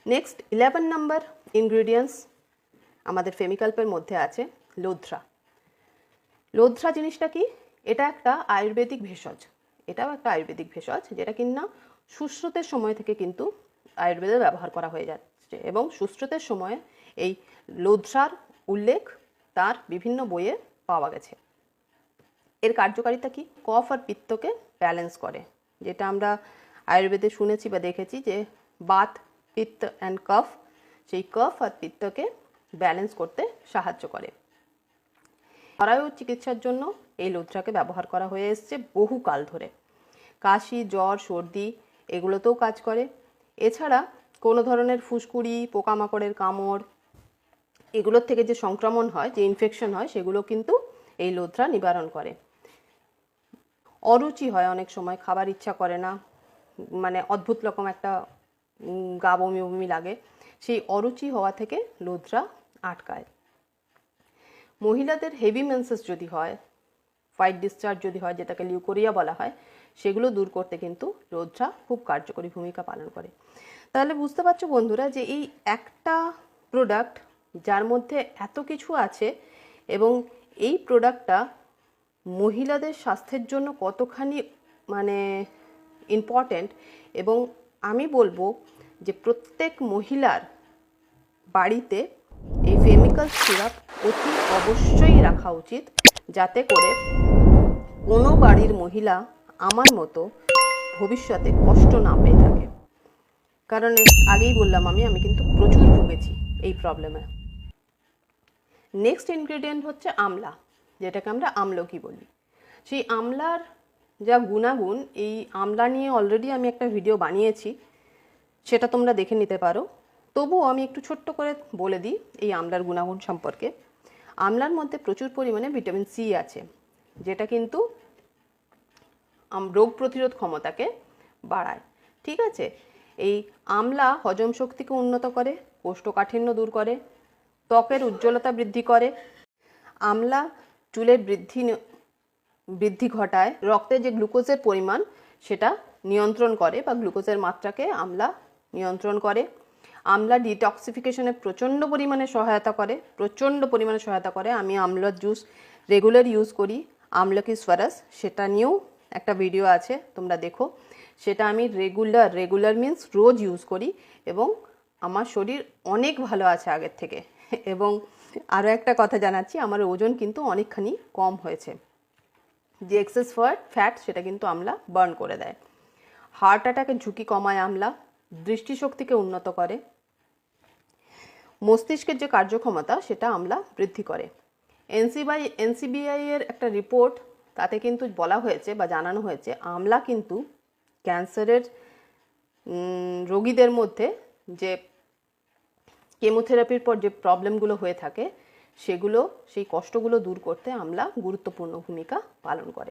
Next 11 number ingredients আমাদের ফেমিকাল্পের মধ্যে আছে লোধ্রা। লোধ্রা জিনিসটা কি? এটা একটা আয়ুর্বেদিক ভেষজ, এটাও একটা আয়ুর্বেদিক ভেষজ, যেটা কিনা সুশ্রুতের সময় থেকে কিন্তু আয়ুর্বেদে ব্যবহার করা হয়ে যাচ্ছে এবং সুশ্রুতের সময় এই লোধ্রার উল্লেখ তার বিভিন্ন বইয়ে পাওয়া গেছে। এর কার্যকারিতা কি? কফ আর পিত্তকে ব্যালেন্স করে, যেটা আমরা আয়ুর্বেদে শুনেছি বা দেখেছি যে বাত, পিত্ত অ্যান্ড কফ, সেই কফ আর পিত্তকে ব্যালেন্স করতে সাহায্য করে। জরায়ু চিকিৎসার জন্য এই লোধ্রাকে ব্যবহার করা হয়ে এসছে বহুকাল ধরে। কাশি, জ্বর, সর্দি এগুলোতেও কাজ করে। এছাড়া কোনো ধরনের ফুসকুড়ি, পোকামাকড়ের কামড় এগুলোর থেকে যে সংক্রমণ হয়, যে ইনফেকশন হয়, সেগুলো কিন্তু এই লোধ্রা নিবারণ করে। অরুচি হয় অনেক সময়, খাবার ইচ্ছা করে না, মানে অদ্ভুত রকম একটা গা বমি বমি লাগে, সেই অরুচি হওয়া থেকে লোধ্রা আটকায়। মহিলাদের হেভি মেন্সেস যদি হয়, হোয়াইট ডিসচার্জ যদি হয়, যেটাকে লিউকোরিয়া বলা হয়, সেগুলো দূর করতে কিন্তু লোধ্রা খুব কার্যকরী ভূমিকা পালন করে। তাহলে বুঝতে পারছো বন্ধুরা যে এই একটা প্রোডাক্ট যার মধ্যে এত কিছু আছে এবং এই প্রোডাক্টটা মহিলাদের স্বাস্থ্যের জন্য কতখানি মানে ইম্পর্ট্যান্ট, এবং আমি বলবো যে প্রত্যেক মহিলার বাড়িতে এই ফেমিকাল সিরাপ অতি অবশ্যই রাখা উচিত, যাতে করে কোনো বাড়ির মহিলা আমার মতো ভবিষ্যতে কষ্ট না পেয়ে থাকে। কারণ আগেই বললাম আমি কিন্তু প্রচুর ভুগেছি এই প্রবলেমে। নেক্সট ইনগ্রেডিয়েন্ট হচ্ছে আমলা, যেটাকে আমরা আমলকি বলি। সেই আমলার যা গুণাগুণ, এই আমলা নিয়ে অলরেডি আমি একটা ভিডিও বানিয়েছি, সেটা তোমরা দেখে নিতে পারো। তবুও আমি একটু ছোট্ট করে বলে দিই এই আমলার গুণাগুণ সম্পর্কে। আমলার মধ্যে প্রচুর পরিমাণে ভিটামিন সি আছে, যেটা কিন্তু রোগ প্রতিরোধ ক্ষমতাকে বাড়ায়। ঠিক আছে, এই আমলা হজম শক্তিকে উন্নত করে, কোষ্ঠকাঠিন্য দূর করে, ত্বকের উজ্জ্বলতা বৃদ্ধি করে। আমলা চুলের বৃদ্ধি ঘটায়, রক্তে যে গ্লুকোজের পরিমাণ সেটা নিয়ন্ত্রণ করে বা গ্লুকোজের মাত্রাকে আমলা নিয়ন্ত্রণ করে। আমলা ডিটক্সিফিকেশনে প্রচণ্ড পরিমাণে সহায়তা করে। আমি আমলার জুস রেগুলার ইউজ করি, আমলকি স্বরস, সেটা নিয়েও একটা ভিডিও আছে, তোমরা দেখো। সেটা আমি রেগুলার মিন্স রোজ ইউজ করি এবং আমার শরীর অনেক ভালো আছে আগের থেকে। এবং আরও একটা কথা জানাচ্ছি, আমার ওজন কিন্তু অনেকখানি কম হয়েছে। যে এক্সেস ফ্যাট সেটা কিন্তু আমলা বার্ন করে দেয়। হার্ট অ্যাটাকের ঝুঁকি কমায় আমলা, দৃষ্টিশক্তিকে উন্নত করে, মস্তিষ্কের যে কার্যক্ষমতা সেটা আমলা বৃদ্ধি করে। এনসিবিআই এর একটা রিপোর্ট, তাতে কিন্তু বলা হয়েছে বা জানানো হয়েছে আমলা কিন্তু ক্যান্সারের রোগীদের মধ্যে যে কেমোথেরাপির পর যে প্রবলেমগুলো হয়ে থাকে সেই কষ্টগুলো দূর করতে আমলা গুরুত্বপূর্ণ ভূমিকা পালন করে।